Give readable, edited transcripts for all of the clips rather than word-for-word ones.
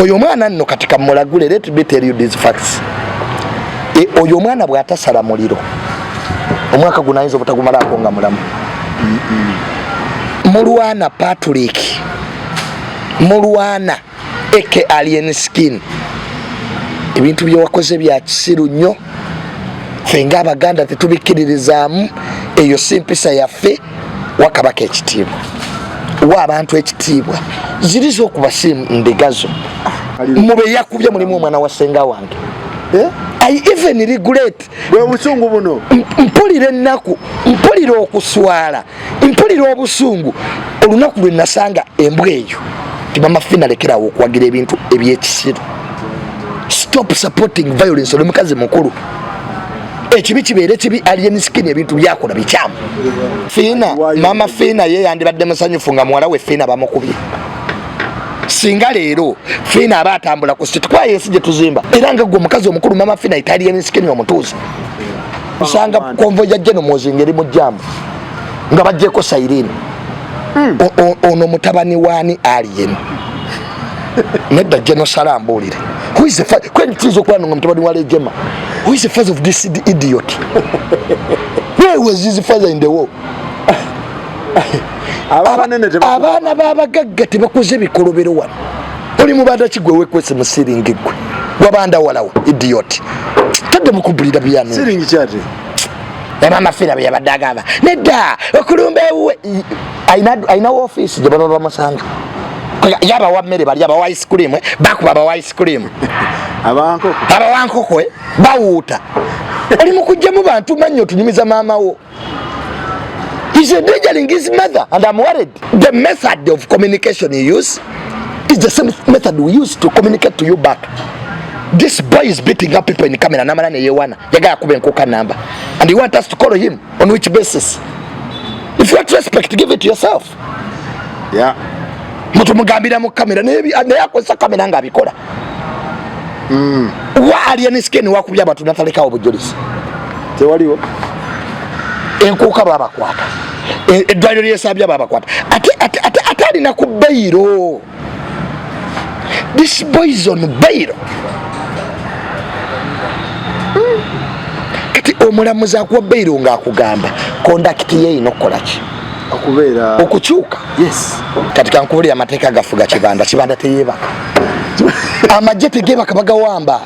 oyo mwana nno katika mulagule, let me tell you these facts. Oyo mwana bwatasala muliro omwaka gunayinza obutagumalako nga mulamu. Mulwana Patrick, mulwana eke alien skin, ebintu byewakoze bya kisiru nnyo, ffe ng'Abaganda tetubikiririzaamu. Eyo si mpisa yaffe. Wakabaka ekitiibwa, wa abantu ekitiibwa, zirizo okuba si ndegazo. Mube yakubye mulimu omwana wa ssenga wange. I even regret bwe busungu buno. Mpulira ennaku, mpulira okuswala, mpulira obusungu olunaku lwe nasanga embwa eyo Mama Fina lekerawo okuwagira ebintu ebyekisiru. Stop supporting violence. Oli mukazi mukulu, ekibi kibeere kibi, alien skin ebintu byakola bikyamu. Fina, Mama Fina ye yandibadde musanyufu nga muwala we Fina bamukubye. Singa leero Fina aba atambula ku street kwa Yesu gye tuzimba, era nga gwe mukazi omukulu Mama Fina itali alien skin omutuuzi, usanga konvoy ya General Mozinga eri mu jjambo nga bajjeko siren. Ono mutabani wani alien nedda General Salambulire. Who is the father? When tizo kwa ngo mutabani wa Legema? Who is the father of this idiot? Where was his father in the war? Abana babagagga tebakoze bikolobero wano. Oli mubanda kigwe wekwese musiringi gwe. Wabanda walawo idiot. Tadde mukubulira byano. Siringi kyate. Mama Fina byabadagaba. Nedda okulumba ewe. Aina office gye baba bamusanga. Yaba wa mmere bali aba wa ice cream, bakuba aba wa ice cream. Abawankoko bawuuta. Oli mukujja mu bantu mannyo tunyumiza maama wo. He's endangering his mother, and I'm worried. The method of communication you use is the same method we use to communicate to you back. This boy is beating up people in camera. Namana ne yewana. Yaga akube nkoka number. And you want us to call him on which basis? If you want respect, give it to yourself. Yeah. Mutu mugambira mu kamera ne yakosa kamera nga abikola. Wa alien skin wakubya batu nataleka obujolisi. Tewaliwo. Enkuka babakwata. Eddwaliro lyesabya babakwata. Ate alina ku bairo. This boy is on bairo. Kati omulamuzi akuwa bairo ng'akugamba kondakiti ye inokola ki? Okubeera okukyuka. Yes. Katika nkubuli amateeka gafuga kibanda teyebaka. Amajje tegebaka bagawamba.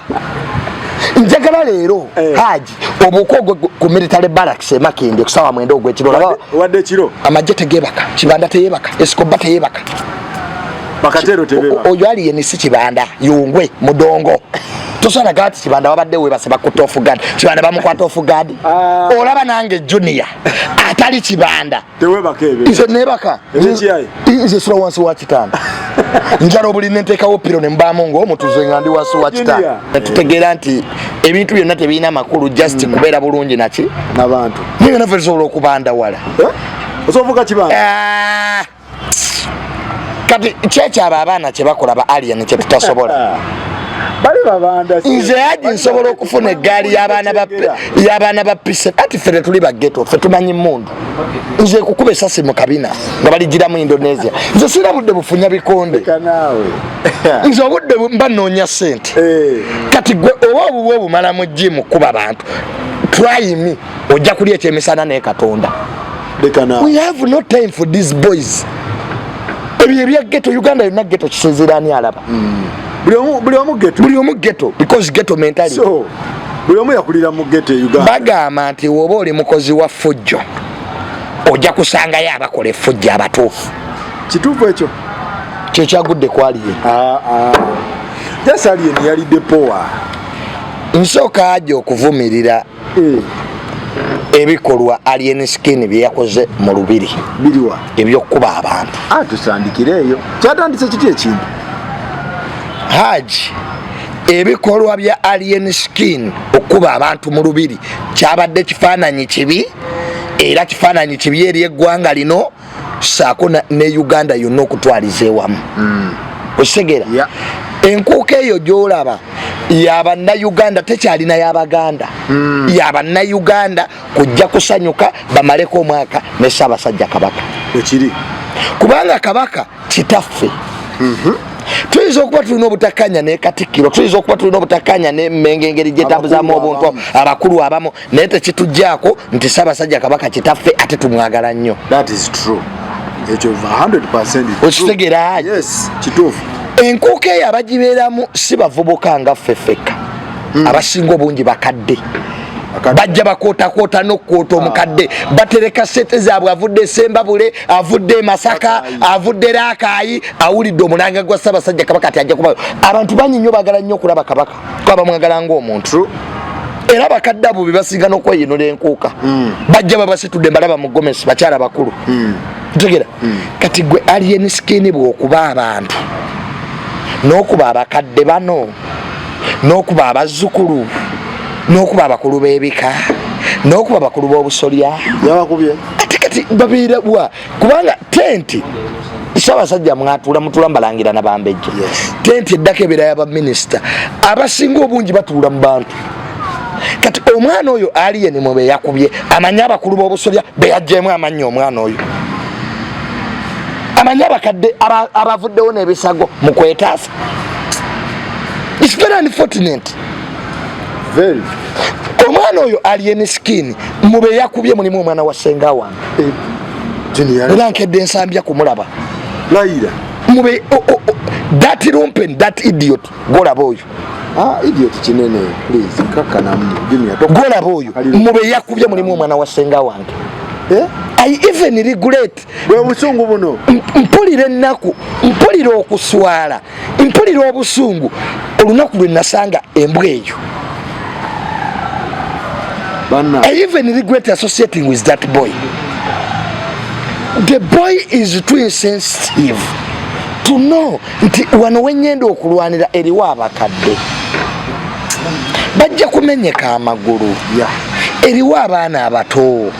Njagala leero Haji obuko ku military barracks Makinde kusawa mwendo ogw'ekiro wadde kiro amajje tegebaka kibanda teyebaka Escobar teyebaka bakatero tebeba oyo ali yenisi kibanda yungwe mudongo tosana gati kibanda wabadde we basaba ku tofu gadi kibanda bamukwata ofu gadi olaba nange junior atali kibanda tewebaka ebe ize nebaka ize sura wansi wa kitanda njalo buli nentekawo piro ne mbamu ngo omutuze ngandi wansi wa kitanda tutegeera nti ebintu byonna tebiina makulu just kubeera bulungi naki n'abantu ninga naffe tusobola okubanda wala osobola kibanda kati kyekyaba abaana kye bakola ba alien kye tutasobola bali babanda nze yaji nsobola okufuna eggaali y'abaana ba pise ati ffe tuli baggeto ffe tumanyi mundu nze kukuba esasi mu kabina nga baligira mu Indonesia nze sira budde bufunya bikonde nze obudde mba noonya ssente kati gwe oba obuba obumala mu gym kuba bantu try me ojja kulya ekyemisana ne Katonda. We have no time for these boys. Ebyo ebya ghetto Uganda yonna ghetto kisinzirani alaba. Buli omu ghetto because ghetto mentality. So buli omu yakulira mu ghetto Uganda. Bagamba nti oba oli mukozi wa fujjo ojja kusanga yabakola effujjo abatuufu. Kituufu ekyo kyekyagudde kwaliye. Jasali yalidde poa. Nsooka ajja okuvumirira ebikolwa alien skin bye yakoze mu lubiri biriwa ebyokuba abantu. Tusandikire eyo kyatandise kiti ekintu Haji ebikolwa bya alien skin okuba abantu mu lubiri kyabadde kifaananyi kibi era kifaananyi kibi eri eggwanga lino saako ne Uganda yonna okutwaliza ewamu. Osegera enkuuka eyo gy'olaba yabanna Uganda tekyalina y'Abaganda yabanna Uganda kujja kusanyuka bamaleko omwaka ne Ssaabasajja Kabaka ekiri kubanga Kabaka kitaffe tuyinza okuba tulina obutakkaanya ne Katikkiro, tuyinza okuba tulina obutakkaanya ne Mmengo engeri gye tambuzaamu obuntu abakulu abamu, naye tekituggyako nti Ssaabasajja Kabaka kitaffe ate tumwagala nnyo. That is true. Ekyo 100% okitegeera? Yes, kituufu. Enkuuka eyo abagibeeramu si bavubuka nga ffe ffekka. Abasinga obungi bakadde. Bajja bakootakoota n'okkoota omukadde, batereka sente zaabwe, avudde Sembabule, avudde Masaka, avudde Raakaayi, awulidde omulanga gwa Ssaabasajja Kabaka ati ajja kubayo. Abantu bangi nnyo baagala nnyo okulaba Kabaka kuba bamwagala ng'omuntu. Era abakadde abo be basinga n'okweyinula enkuuka. Bajja babasitudde mbalaba mu Gomesi, bakyala bakulu. Ntegera kati gwe alien skin bw'okuba abantu n'okuba abakadde bano n'okuba abazzukulu n'okuba abakulu b'ebika n'okuba abakulu b'obusolya yabakubye ate kati babeerabwa kubanga tenti Ssaabasajja mwatuula mutuula mbalangira na Bambejja. Tenti eddako ebeera y'abaminisita abasinga obungi batuula mu bantu. Kati omwana oyo alien mwe yakubye amanya abakulu b'obusolya beyaggyemu amanya omwana oyo amanya abakadde abavuddewo n'ebisago mu kwetaasa. It's very unfortunate. Very. Omwana oyo alien skin mube yakubye mulimu omwana wa ssenga wange. Era nkedde nsambya kumulaba. Laira. Mube that lumpen, that idiot. Golaba oyo. Idiot kinene. Please, kakanamu. Golaba oyo. Mube yakubye mulimu omwana wa ssenga wange. I even regret. Bwe busungu buno. Mpulira ennaku, mpulira okuswala, mpulira obusungu olunaku lwe nasanga embwa eyo. I even regret associating with that boy. The boy is too insensitive to know nti wano wenyenda okulwanira eriwo abakadde bajja kumenyeka amagulu eriwo abaana abato.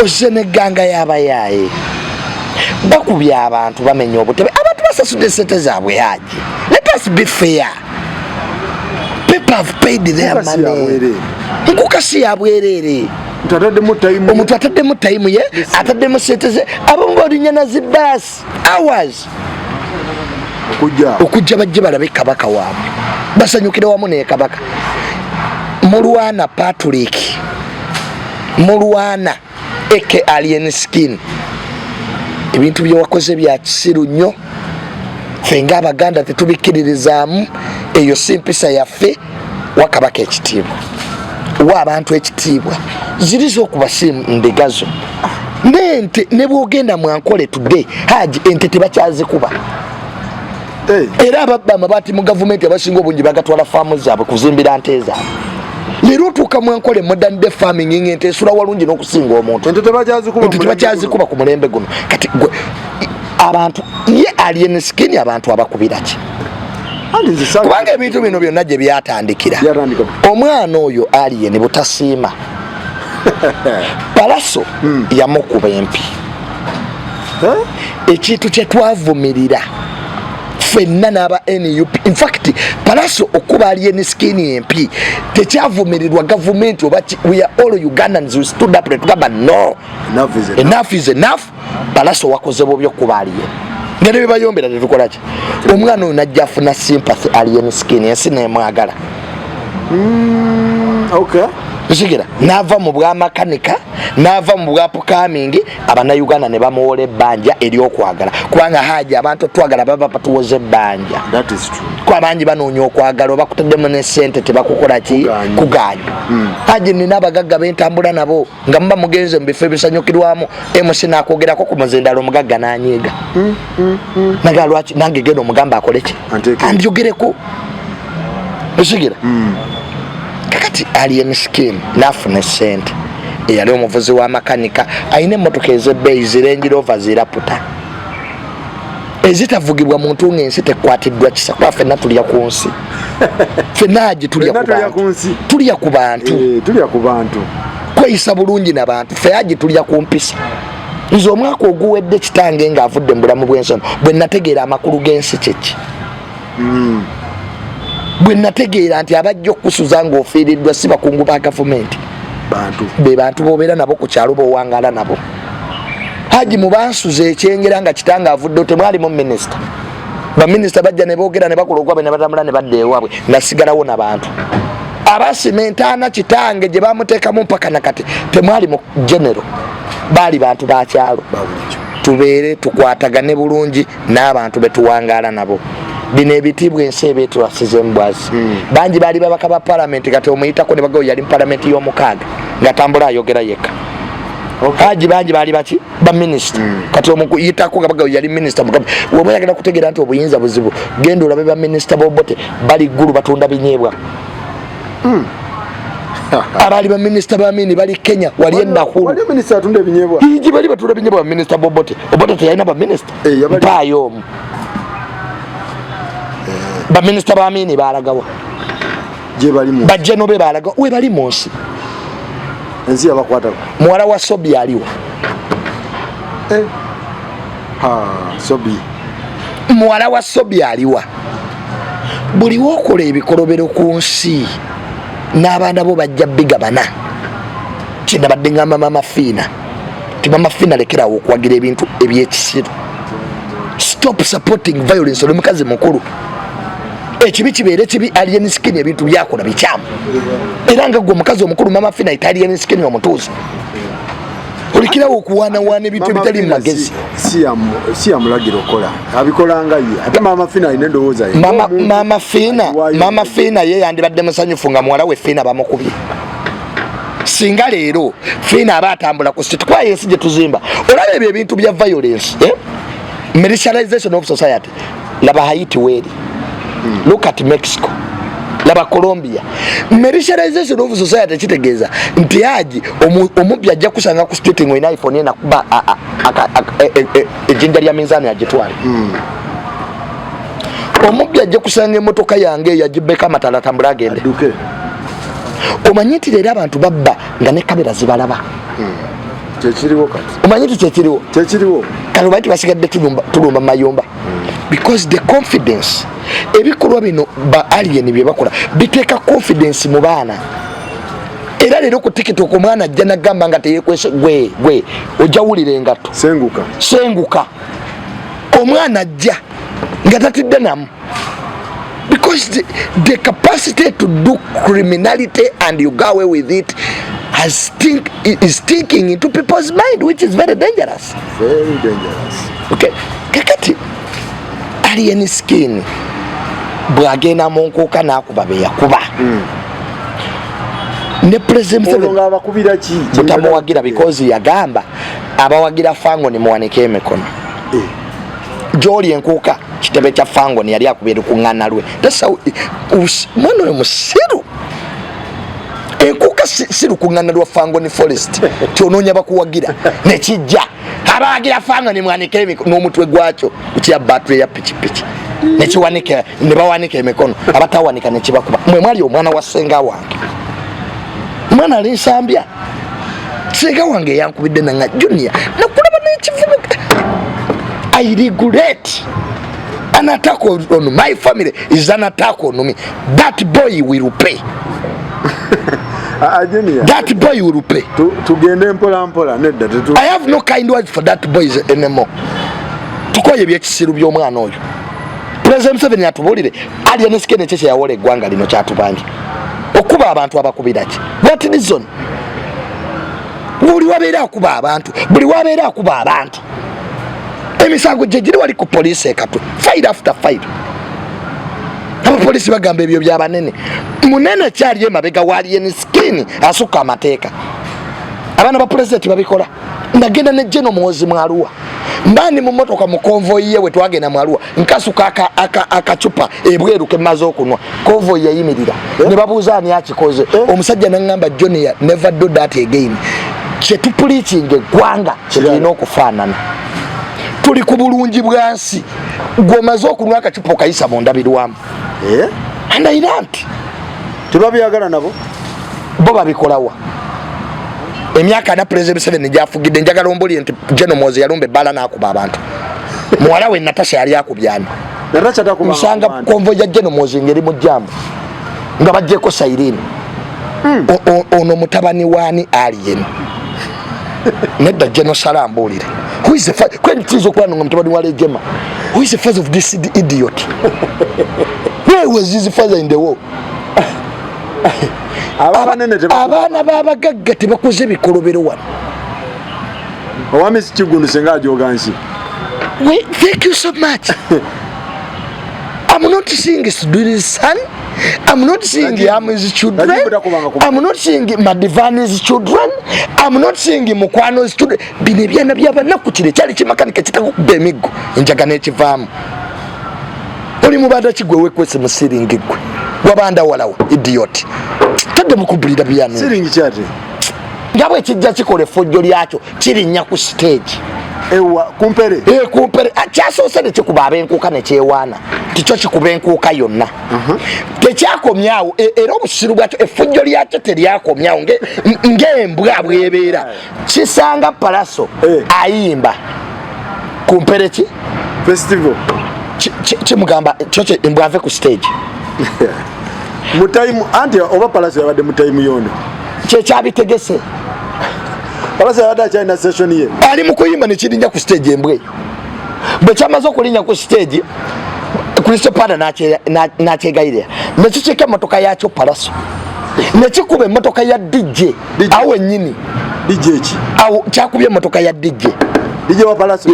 Ozeneganga y'abayaaye bakubye abantu bamenya obutebe, abantu basasudde sente zaabwe haji. Let us be fair. People have paid their money. Nkuka si ya bwerere. Omuntu ataddemu tayimu ye, ataddemu sente ze, abamu balinnya na zibaasi hours okujja bajje balabe Kabaka waabwe basanyukire wamu ne Kabaka. Mulwana Patrick, Mulwana eke alien skin, ebintu bye wakoze bya kisiru nnyo, ffe ng'Abaganda tetubikiririzaamu. Eyo si mpisa yaffe. Wa Kabaka ekitiibwa, wa abantu ekitiibwa, ziriza okuba si ndigazo. N'ente ne bw'ogenda Mwankole today haji ente tebakyazikuba. Era ababba amabaati mu gavumenti abasinga obungi bagatwala faamu zaabwe kuzimbira nte zaabwe. Leero otuuka Mwankole modern day farming ng'ente esula walungi n'okusinga omuntu. Ente tebakyazikuba ku mulembe guno. Kati abantu ye alien skin abantu abakubira ki? Kubanga ebintu bino byonna gye byatandikira omwana oyo alien butasiima Palaso yamukuba empi. Ekintu kye twavumirira ffenna n'aba NUP. In fact Palaso okuba alien skin empi tekyavumirirwa gavumenti oba we are all Ugandans who stood up netugamba no, enough is enough. Palaso wakoze bobyo okuba alien. Ngene bibayombera tetukola ki? Omwana oyo najja afuna sympathy alien skin ensi nemwagala. Okay. Nsigira n'ava mu bwa makanika, n'ava mu bwa pukamingi, Abannayuganda ne bamuwola ebbanja ery'okwagala. Kubanga haji abantu twagala baba batuwoze ebbanja. That is true. Kwa bangi banoonya okwagala oba kutaddemu ne ssente tebakukola ki? Kuganya. Haji nina abagagga bentambula nabo nga muba mugenze mu bifo ebisanyukirwamu MC n'akwogerako ku muzindalo omugagga n'anyiiga. Naga lwaki nange genda omugamba akole ki? Andyogereko. Nsigira. Kakati alien skin nafuna sente eyali omuvuzi wa makanika ayina emmotoka ez'ebbeeyi Range Rover ziraputa ezitavugibwa muntu ng'ensi tekwatiddwa kisa kuba ffenna tulya ku nsi. Ffenna agi tulya ku bantu kweyisa bulungi n'abantu ffe agi tulya ku mpisa. Nze omwaka oguwedde kitange ng'avudde mu bulamu bw'ensi bwe nategeera amakulu g'ensi kyeki. Bwe nategeera nti abajja okusuza ng'ofiiriddwa si bakungu ba gavumenti be bantu bobeera nabo ku kyalo b'owangala nabo. Haji mubansuze ekyengera nga kitanga avudde temwali mu minister ba minister bajja ne boogera ne bakola ogwabe ne batambula ne badde ewaabwe nasigalawo n'abantu abasimentana kitange gye bamuteekamu mpaka nakati temwali mu general baali bantu bakyalo tubeere tukwatagane bulungi n'abantu betuwangaala nabo bino ebitiibwa ensi ebyetwasize mbwazi bangi baali babaka ba palamenti kati omuyitako ne bagawo yali mu palamenti y'omukaaga ngatambula ayogera yekka Haji bangi baali baki ba minister kati omuyitako gabagawo yali minister mugabe woba oyagala kutegeera nti obuyinza buzibu genda olabe ba minister bobote bali ggulu batunda binyeebwa abali ba minister ba mini bali Kenya wali endakulu wali minister atunda binyeebwa hiji bali batunda binyeebwa ba minister bobote obote teyalina ba minister bayo ba minister ba mini balagawa je bali mu bajeno be balagawa we bali monsi enzi abakwata mwala wa Sobi aliwa Sobi mwala wa Sobi aliwa buli wokola ebikolobero ku nsi n'abaana bo bajja bigabana kina badde ngamba mama Fina timama Fina lekerawo okwagira ebintu ebyekisiru stop supporting violence oli mukazi mukulu ekibi kibeere kibi alien skin ebintu byakola bikyamu era nga gwe omukazi omukulu mama Fina alien skin omutuuzi olikirawo okuwaanawaana ebintu ebitali mu magezi si amulagira okola abikolanga ye ate mama Fina alina endowooza ye mama Fina ye yandibadde musanyufu nga muwala we Fina bamukubye singa leero Fina aba atambula ku street kwa yensi gye tuzimba olaba ebyo ebintu bya violence militarization of society laba Haiti weri look at Mexico laba Colombia militarization of society kitegeeza nti Haji omubbi ajja kusanga ku street ng'oyina iPhone ye nakuba ejjinja lya minzaani agitwale omubbi ajja kusanga emmotoka yange yagibeka amatala atambula agende omanyi nti leero abantu babba nga ne kamera zibalaba kyekiriwo kati omanyi nti kyekiriwo kale omanyi tibasigadde tulumba mayumba because the confidence ebikolwa bino ba alien bye bakola biteeka confidence mu baana era leero ku TikTok omwana ajja nagamba nga teyekwese gwe ojawulira engatto senguka omwana ajja nga tatidde namu because the capacity to do criminality and you go away with it is thinking into people's mind, which is very dangerous. Okay, kakati alien skin bwagenda munkuka nakuba be yakuba ne president olonga abakubira ki butamuwagira because yagamba abawagira fango ni muwanike emikono joli enkuka kitebe kya fango ni yali akubira kungana lwe that's how mwana we musiru enkuka siru kungana lwa fango ni forest kyononya bakuwagira ne kijja abawagira fango ni muwanike emikono n'omutwe gwacho kya battery ya pichipichi ne kiwanika ne bawanika emikono abatawanika ne kibakuba mwe mwali omwana wa senga wange mwana linsambya senga wange yankubidde nanga junior nakulaba n'ekivubuka I regret an attack on my family is an attack on me. That boy will pay. That boy will pay. I have no kind words for that boy anymore. Tukoye byekisiru by'omwana oyo. President Museveni atubulire ali anesikene kyekye yawole eggwanga lino kyatubanje. Okuba abantu abakubira ki? What reason? Buli wabeera akuba abantu, buli wabeera akuba abantu. Emisango jejiri wali ku police ekatu fight after fight abapolisi bagamba ebyo byabanene munene kyali emabega wali en skin asuka amateeka abana ba president babikola ndagenda ne Jeno Muhoozi Mwaluwa mbani mu motoka mu convoy yewe twagenda Mwaluwa nkasuka akacupa ebweru kemaze okunwa convoy yayimirira ne babuuza ani akikoze omusajja nangamba Junior never do that again kyetu preaching eggwanga kirina okufaanana tuli ku bulungi bwansi gomaze okunwa akacupa okayisa mu ndabirwamu and I don't tebabyagala nabo bo babikolawa emyaka na president Museveni gyafugidde njagala ombuli nti Jeno Muhoozi yalumbe bala nakuba abantu muwala we Natasha yali akubyana Natasha takuba musanga konvoy ya Jeno Muhoozi ngeri mu jambo nga bajjeko Sairine ono mutabani wani alien nedda General Salambulire who is the father when tizo kwanonga mtabadi wale jema who is the father of this idiot where was his father in the war abana babagagga tebakoze bikolobero wano owami sikigunu senga ajogansi wait thank you so much I'm not saying it's his son. I'm not saying I'm his children. I'm not saying Madivani's children. I'm not saying Mukwano's children. Binibiana byaba nakutire cyali kimakanika kitakuba emigo injagane kivamu. Oli mubada kigwe wekwese musiringi gwe. Wabanda walawo idiot. Tadde mukubulira byano. Siringi kyate. Ngabwe kijja kikole fojjo lyakyo kiri nya ku stage. Ewa kumpere kumpere akyasose ne kikuba abenkuka ne kyewaana kicho kikuba enkuka yonna tekyakomyawo era obusiru bwakyo effujjo lyakyo teryakomyawo ng'embwa bwebeera kisanga Palaso ayimba kumpere ki festival kimugamba kyo embwa ave ku stage mutaimu anti oba Palaso yabadde mutaimu yono kyekyabitegese Palaso yabadde akyalina session ye ali mu kuyimba ne kirinnya ku stage embwe bwe kyamaze okulinnya ku stage Kristo Pada nakyegayirira ne kikika emmotoka yakyo Palaso ne kikuba emmotoka ya DJ awo ennyini DJ ki awo kyakubye emmotoka ya DJ wa Palaso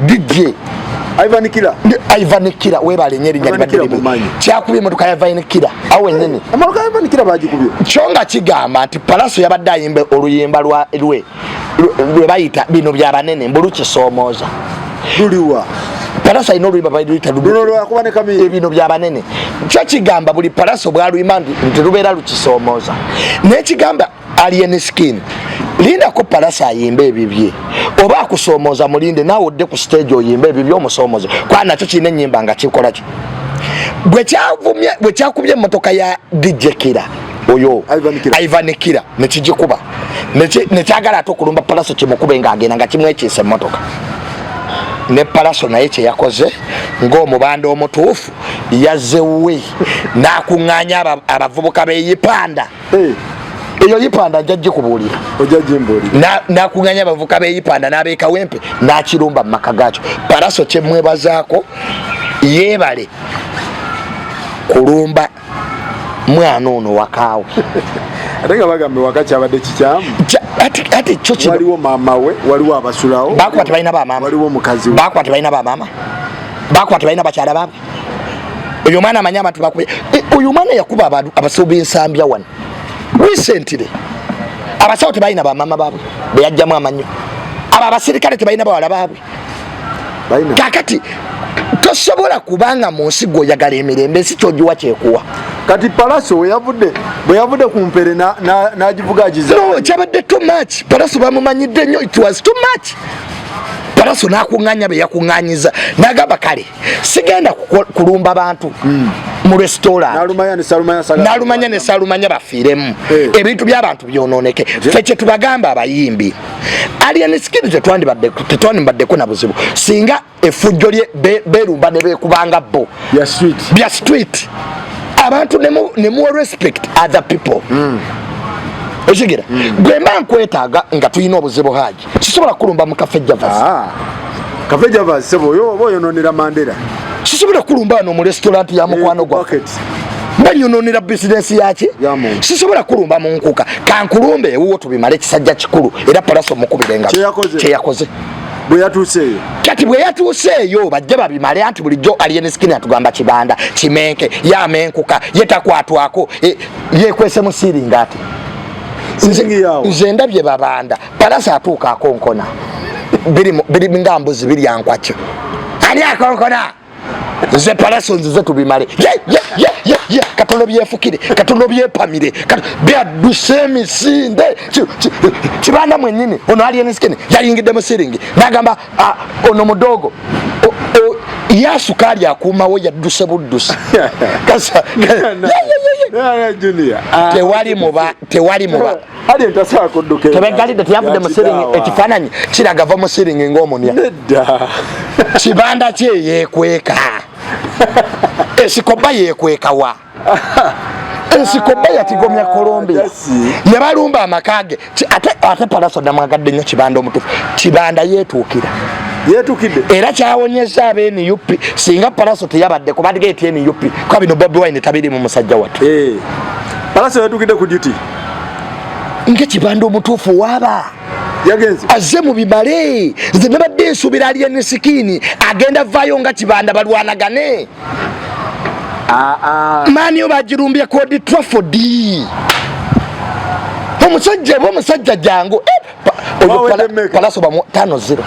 DJ Ivan Kira webale nyeri nyali badde kyakubye emmotoka ya Ivan Kira awo ennyini emmotoka ya Ivan Kira bagikubye kyonga kigamba nti Palaso yabadde ayimba oluyimba lwe bayita bino byabanene mbulu kisomooza luliwa Palaso ayina oluyimba bayita ebino byabanene kyo kigamba buli Palaso bwaluyimba nti lubeera lukisomooza naye kigamba Alien Skin lindako Palaso ayimba ebibye oba akusomooza mulinde naawe odde ku stage oyimba ebibye omusomooze kwa nakyo kirina ennyimba nga kikola ki bwe kyakubye emmotoka ya DJ Kira oyo Ivan Kira nekigikuba nekyagala ate okulumba Palaso kimukube ng'agenda nga kimwekiisa emmotoka ne Palaso naye kye yakoze ng'omubanda omutuufu yazzewe n'akuŋŋaanya abavubuka b'eyipanda eyo yipanda njagikubuulira n'akuŋŋaanya abavubuka b'eyipanda n'abeekawempe n'akirumba mu maka gaakyo Palaso kyemwebazaako yeebale kulumba mwana ono wakaawe ate nga bagambe waka kyabadde kikyamu ati kyo kino waliwo maama we waliwo abasulawo bakuba tebalina bamaama waliwo omukazi we bakuba tebalina bamaama bakuba tebalina bakyala baabwe oyo mwana amanyi abantu bakubye oyo mwana yakuba abantu abasawo b'ensambya wano recently abasawo tebalina bamaama baabwe beyajjamu amanyo abo abasirikale tebalina bawala baabwe kakati tosobola kubanga mu nsi g'oyagala emirembe ensi kyogiwa kyekuwa kati Palaso bwe yavudde ku mpere n'agivuga agiza no kyabadde too much Palaso bamumanyidde nnyo it was too much Palaso n'akuŋŋaanya be yakuŋŋaanyiza n'agamba kale sigenda kulumba bantu mu restaurant n'alumanya ne Salumanya bafiiremu ebintu by'abantu byonooneke ffe kye tubagamba abayimbi Alien Skin tetwandibaddeko na buzibu singa effujjo lye beerumba ne beekubanga bo bya street abantu ne mu respect other people okigira gwe mba nkwetaaga nga tulina obuzibu haji sisobola kulumba mu Cafe Javas sebo oba oyononera Mandela sisobola kulumba wano mu restaurant ya mukwano gwaffe banyononera bizinesi yaki sisobola kulumba mu nkuka kankulumbe ewuwo tubimale ekisajja kikulu era Palaso mukubire nga kyeyakoze bwe yatuuseeyo kati bwe yatuuseeyo bajja babimale anti bulijjo Alien Skin atugamba kibanda kimenke yamenkuka yetakwatwako yekwese mu siringa ati nze ndabye babanda Palaso atuuka akonkona biri ngambuzi biri yankwakyo ani akonkona nze Palaso nzize tubimale katono byefukire katono byepamire byaduse emisinde kibanda mwennyini ono Alien Skin yayingidde mu siringi nagamba ono mudogo yasukali akuumawo yadduse buddusi tewali muba tebegalidde teyavudde mu siringi ekifaananyi kiraga va mu siringi ng'omunya kibanda kye yeekweka esikoba yeekwekawa Esikoba yatigomya Colombia ne balumba amakage ate Palaso namwagadde nnyo Kibanda omutufu Kibanda yeetuukira era kyawonyeza abeeni yupi singa Palaso teyabadde kubadde etieni yupi kwa bino Bobi Wine tabiri mu musajja watu Palaso yeetuukidde ku duty nge Kibanda omutuufu waaba yagenze azze mu bibale nze nabadde nsuubira Alien Skin agenda vaayo nga Kibanda balwanagane mani bagirumbye Old Trafford omusajja jangu Palaso bamu 5-0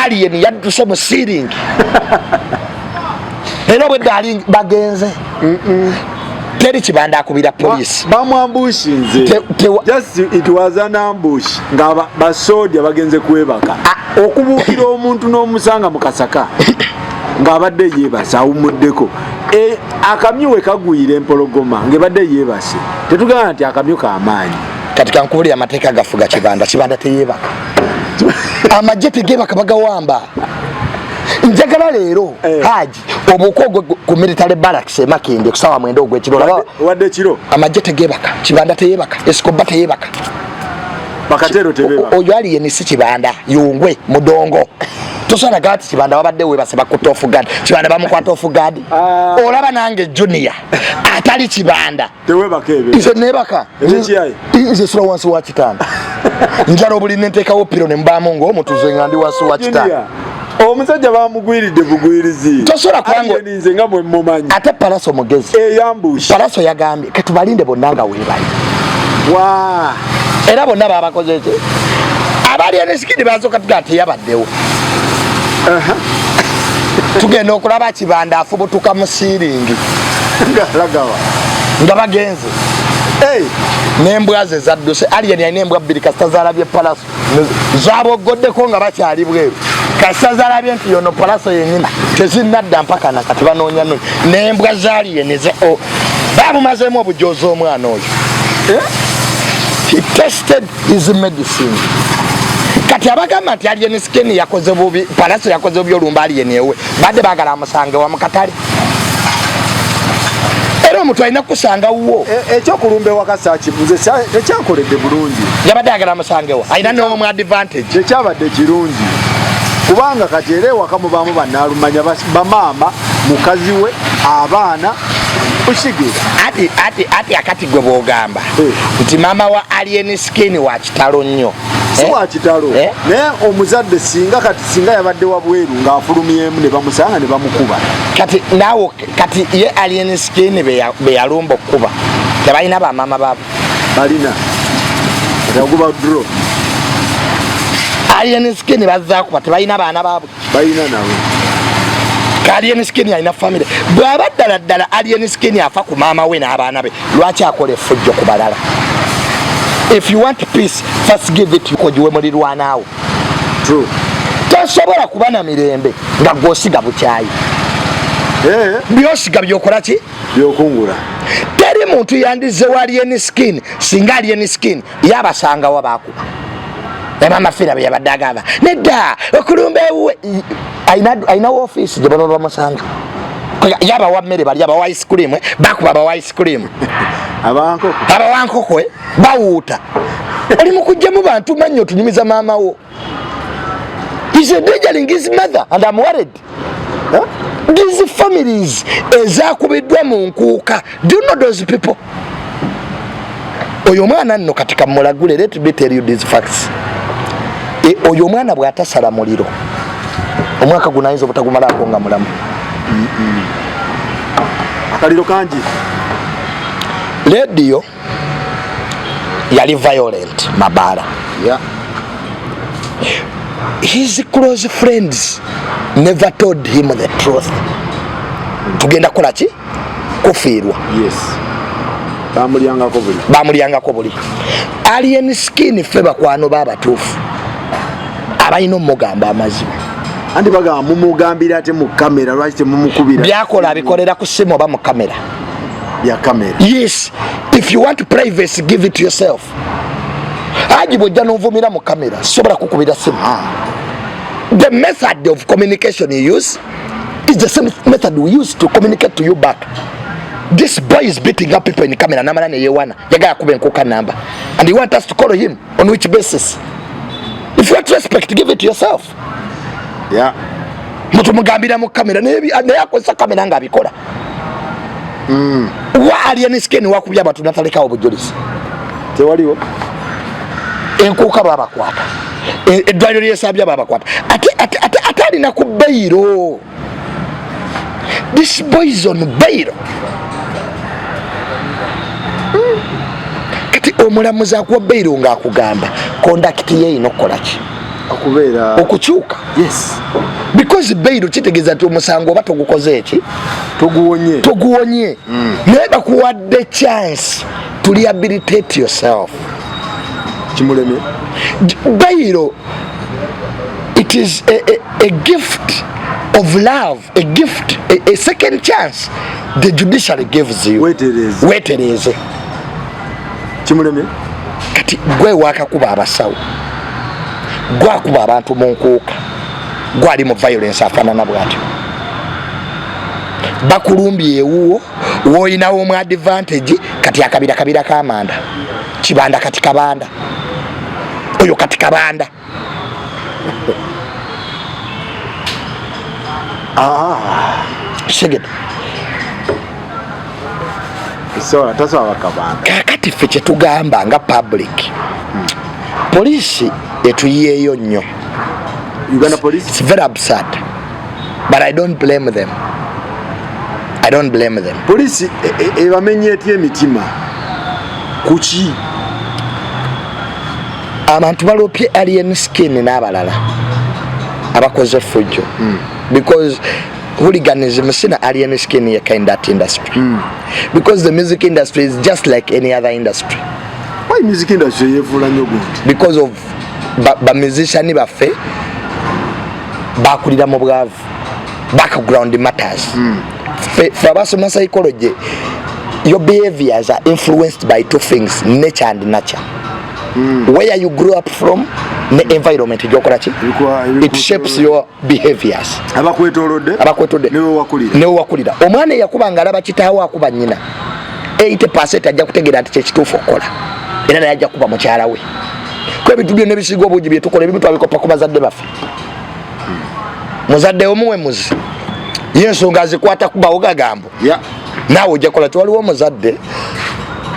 Alien yadduse mu ceiling era bwe dali bagenze teri Kibanda akubira police bamwambushinze just it was an ambush nga basodia bagenze kwebaka okubuukira omuntu n'omusanga mu kasaka ngabadde yebasa awumuddeko akamyu kagwire empologoma ngebadde yebase tetugana nti akamyu k'amaanyi katika nkubuli amateeka gafuga Kibanda teyebaka amajje tegebaka bagawamba njagala leero Haji obuko ku military barracks Makinde kusawa mwendo ogw'ekiro wadde kiro amajje tegebaka Kibanda teyebaka Escobar teyebaka bakatero tebeba oyo Alien si Kibanda yungwe mudongo tosana gati Kibanda wabadde webase bakuta ofugadi Kibanda bamukwata ofugadi olaba nange junior atali Kibanda tewebaka ebe ize nebaka ize sura wansi wa kitanda njalo buli nentekawo piro ne mbamu ngo omutuze ngandi wansi wa kitanda omusajja bamugwiridde bugwirizi tosola kwango ninze nga mwe mumanyi ate Palaso mugezi yambush Palaso yagambye ketubalinde bonnanga webali wa era bonna babakoze ki abali enesikidi bazoka tugate yabaddewo tugenda okulaba Kibanda afubutuka mu ceiling ngalagawa nga bagenze n'embwa ze zadduse Alien yalina embwa bbiri kasita zaalabye Palaso zabogoddeko nga bakyali bweru kasita zaalabye nti yono Palaso yennyina tezinnadda mpaka nakati banoonya nonyi n'embwa za Alien bamumazeemu obujoozi omwana oyo he tested his medicine kati abagamba nti Alien Skin yakoze bubi Palaso yakoze bubi olumba Alien ewe badde bagala amusange wa mukatale era omuntu alina kusanga wo ekyokulumba ewaka kibuze tekyakoledde bulungi yabadde agala amusange wa alina n'omu advantage tekyabadde kirungi kubanga kati era ewaka mubaamu bannaalumanya bamaama mukazi we abaana ati akati gwe bwogamba nti maama wa Alien Skin wa kitalo nnyo si wa kitalo naye omuzadde singa yabadde wabweru ng'afulumyemu ne bamusanga ne bamukuba kati ye Alien Skin be yalumba okukuba tebalina bamaama baabo balina yaguba dro Alien Skin bazaakuba tebalina baana baabo balina nabo Alien Skin alina family bw'aba ddala Alien Skin afa ku maama we n'abaana be lwaki akola effujjo ku balala if you want peace first give it kojiwe mulirwanaawo true tosobola kuba na mirembe nga gwosiga bukyayi byosiga byokola ki byokungula teri muntu yandize wa Alien Skin singa Alien Skin yabasanga wabakuba amafira byabadde agamba nedda okulumba ewe aina office gye baba bamusanga yaba wa mmere bali aba ice cream bakuba aba ice cream abawankoko bawuuta oli mukujja mu bantu manyi otunyumiza maama wo he's endangering his mother and I'm worried these families ezakubiddwa mu nkuuka do you know those people oyo mwana nno katika mulagule let me tell you these facts oyo mwana bw'atasala muliro omwaka gunayinza obutagumalako nga mulamu akaliro kangi radio yali violent Mabala his close friends never told him the truth tugenda kola ki kufiirwa yes bamulyangako buli Alien Skin ffe bakwano babatuufu abalina omugamba amazima andi bagamba mumugambira ate mu kamera lwaki temumukubira byakola abikolera ku simu oba mu kamera ya kamera yes if you want privacy give it to yourself aji bojja n'ovumira mu kamera sobola kukubira simu the method of communication you use is the same method we use to communicate to you back This boy is beating up people in camera namana ne yewana yagaya kuba enkoka number and you want us to call him on which basis? If you want respect, give it to yourself. Yeah. Mutu mugambira mu camera naye akozesa camera nga abikola. Wa alien skin wakubya abantu nataleka obujulizi. Tewaliwo. Enkuka babakwata. Edwaliro lyesabya babakwata. Ate alina ku bairo. This boy is on bairo. Kati omulamuzi akuwa bairo nga akugamba conduct ye inokola ki? Okubeera okukyuka. Yes. Because bairo kitegeza nti omusango oba togukoze eki? Toguwonye. Naye bakuwadde chance to rehabilitate yourself. Kimuleme. Bairo, it is a gift of love, a gift, a second chance the judiciary gives you. Wait it is. Kimuleme. Kati gwe wakakuba abasawo. Gwakuba abantu mu nkuuka. Gwali mu violence afaanana bw'atyo. Bakulumbye ewuwo woyinawo omu advantage kati akabira kamanda kibanda kati kabanda oyo kati kabanda. Seged so tasawa kabanda kakati ffe kye tugamba nga public police etuyiyeeyo nnyo. Uganda police, it's very absurd, but I don't blame them. Police ebamenye eti emitima kuki abantu balopye alien skin n'abalala abakoze fujjo because hooliganism sina alien skin yeka in that industry because the music industry is just like any other industry. Why music industry yevula nnyo gundi? Because of ba musician baffe bakulira mu bwavu, background matters. For abasoma psychology, your behaviors are influenced by two things, nature and nurture. Where you grew up from, the environment it shapes your behaviors. Abakwetolodde newe wakulira. Omwana yakubanga alaba kitaawo akuba nnyina 80% ajja kutegeera nti kyekituufu okukola era naye ajja kuba mukyala we. Ko ebintu byonna ebisiga obuugi bye tukola ebimu twabikopa ku bazadde baffe. Muzadde omuwe muzi yensonga azikwata kubawo gagambo naawe ojja kola. Tewaliwo omuzadde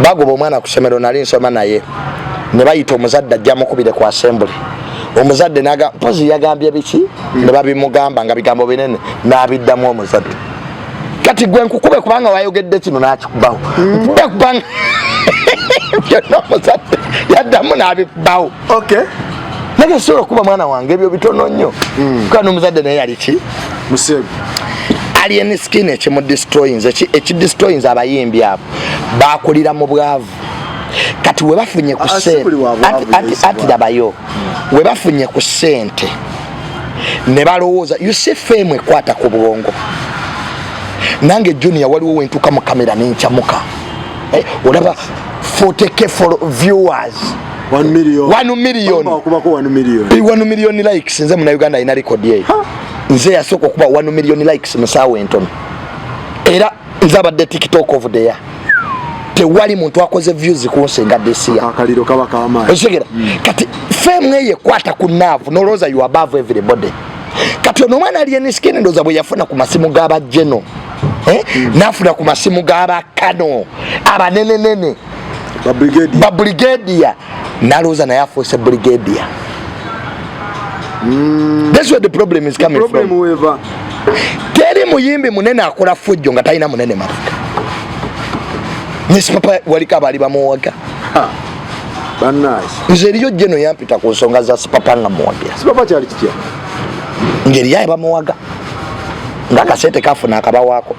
bagoba omwana ku ssomero nali nsoma naye ne bayita omuzadde ajja mukubire ku assembly. Omuzadde mpozi yagambye biki ne babimugamba nga bigambo binene n'abiddamu omuzadde. Kati gwe nkukube kubanga wayogedde kino n'akikubawo nkube kubanga byonna omuzadde yaddamu n'abikubawo. Naye sobola okuba mwana wange ebyo bitono nnyo kandi omuzadde naye yali ki musebe. Alien skin ekidestroyins abayimbi abo bakulira mu bwavu. Kati we bafunye ku ssente ati labayo we bafunye ku ssente ne balowooza you see fame ekwata ku bwongo. Nange junior waliwo wentuka mu kamera n'enkyamuka olaba 40k for viewers 1 million 1 million likes. Nze muna Uganda ina record ye nze yasooka okuba 1 million likes musaawa entono era nze abadde TikTok of the year. Tewali muntu akoze views kunsenga this year. Akaliro kaba kamaanyi. Oshegera kati fame ye kwata ku nerve no roza you above everybody. Kati ono mwana alien skin ndoza bwe yafuna ku masimu gaba Geno nafuna ku masimu gaba Kano abanenenene ba brigadier naloza na yafose brigadier. That's where the problem is coming from. Teri muyimbi munene akola fujjo nga talina munene mafika. Nisi papa walika bali bamuwaga. Bannasi. Nze eriyo Geno yampita ku nsonga za sipapa nga muwaga. Sipapa kyali kitya? Ngeri yaye bamuwaga. Ngaka sente kafuna akabawaako.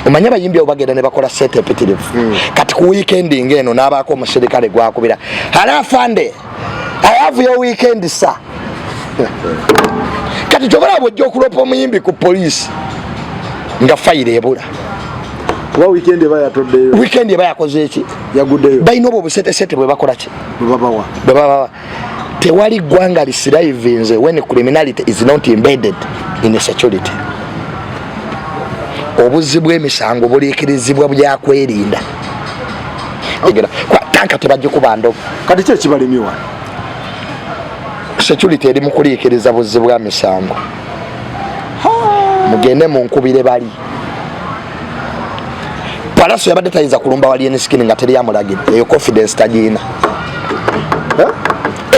Omanya bayimbi obagenda ne bakola sete epitirivu. Kati ku weekend ngeno n'abaako omuserikale gwakubira. Halafande. I have your weekend sir. Kati kyobala bw'ojja okulopa omuyimbi ku poliisi nga fayiro ebula. Kuba weekend eba yatoddeyo. Weekend eba yakoze eki? Yaguddeyo. Bayina obwo busetesete bwe bakola ki? Babawa. Tewali ggwanga lisirivinze when criminality is not embedded in security. obuzzi bw'emisango buliikirizibwa byakwerinda tanka tebagikuba ndobo kati ki ekibalemye wano security eri mu kuliikiriza buzzi bwa misango mugende munkubire bali Palaso yabadde tayiza kulumba wali eniskini nga teri yamulagire eyo confidence tagiina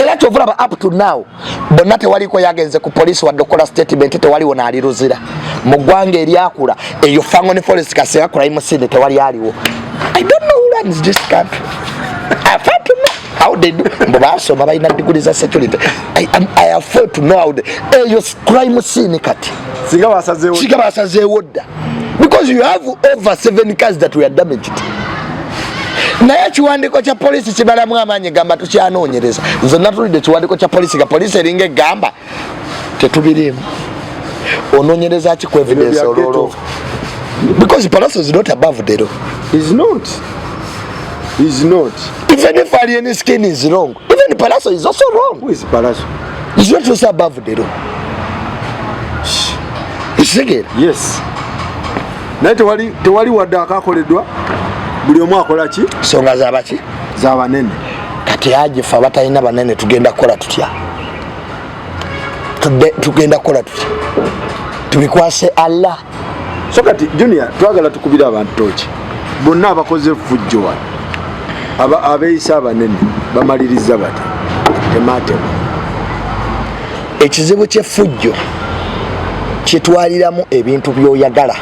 era kyovulaba up to now bonna tewaliko yagenze ku polisi wadde okola statement tewaliwo naaliruzira mu ggwanga eryakula eyo Fangoni Forest Kasenga crime scene tewali aliwo. I don't know who runs this country. I have to know how they do. Mbabasoma balina degree za security. I have fought to know how they eyo crime scene kati singa basazeewo dda because you have over 7 cars that were damaged. Naye ekiwandiiko kya polisi kibalamu amaanyi gamba tukyanoonyereza zonna tulidde ekiwandiiko kya polisi nga polisi eringa egamba tetubirimu onoonyereza ki ku evidence ololo because Palaso is not above the law. Is not Even if alien skin is wrong, even Palaso is also wrong. Who is Palaso? He's not also above the law. Yes. Naye tewali wadde akakoleddwa buli omu akola ki nsonga zabaki z'abanene kati agifa abatalina banene tugenda kukola tutya tubikwase Allah. So kati Junior twagala tukubira abantu toki bonna abakoze fujjo wano abeeyisa abanene bamaliriza bati tematema ekizibu ky'effujjo kitwaliramu ebintu by'oyagala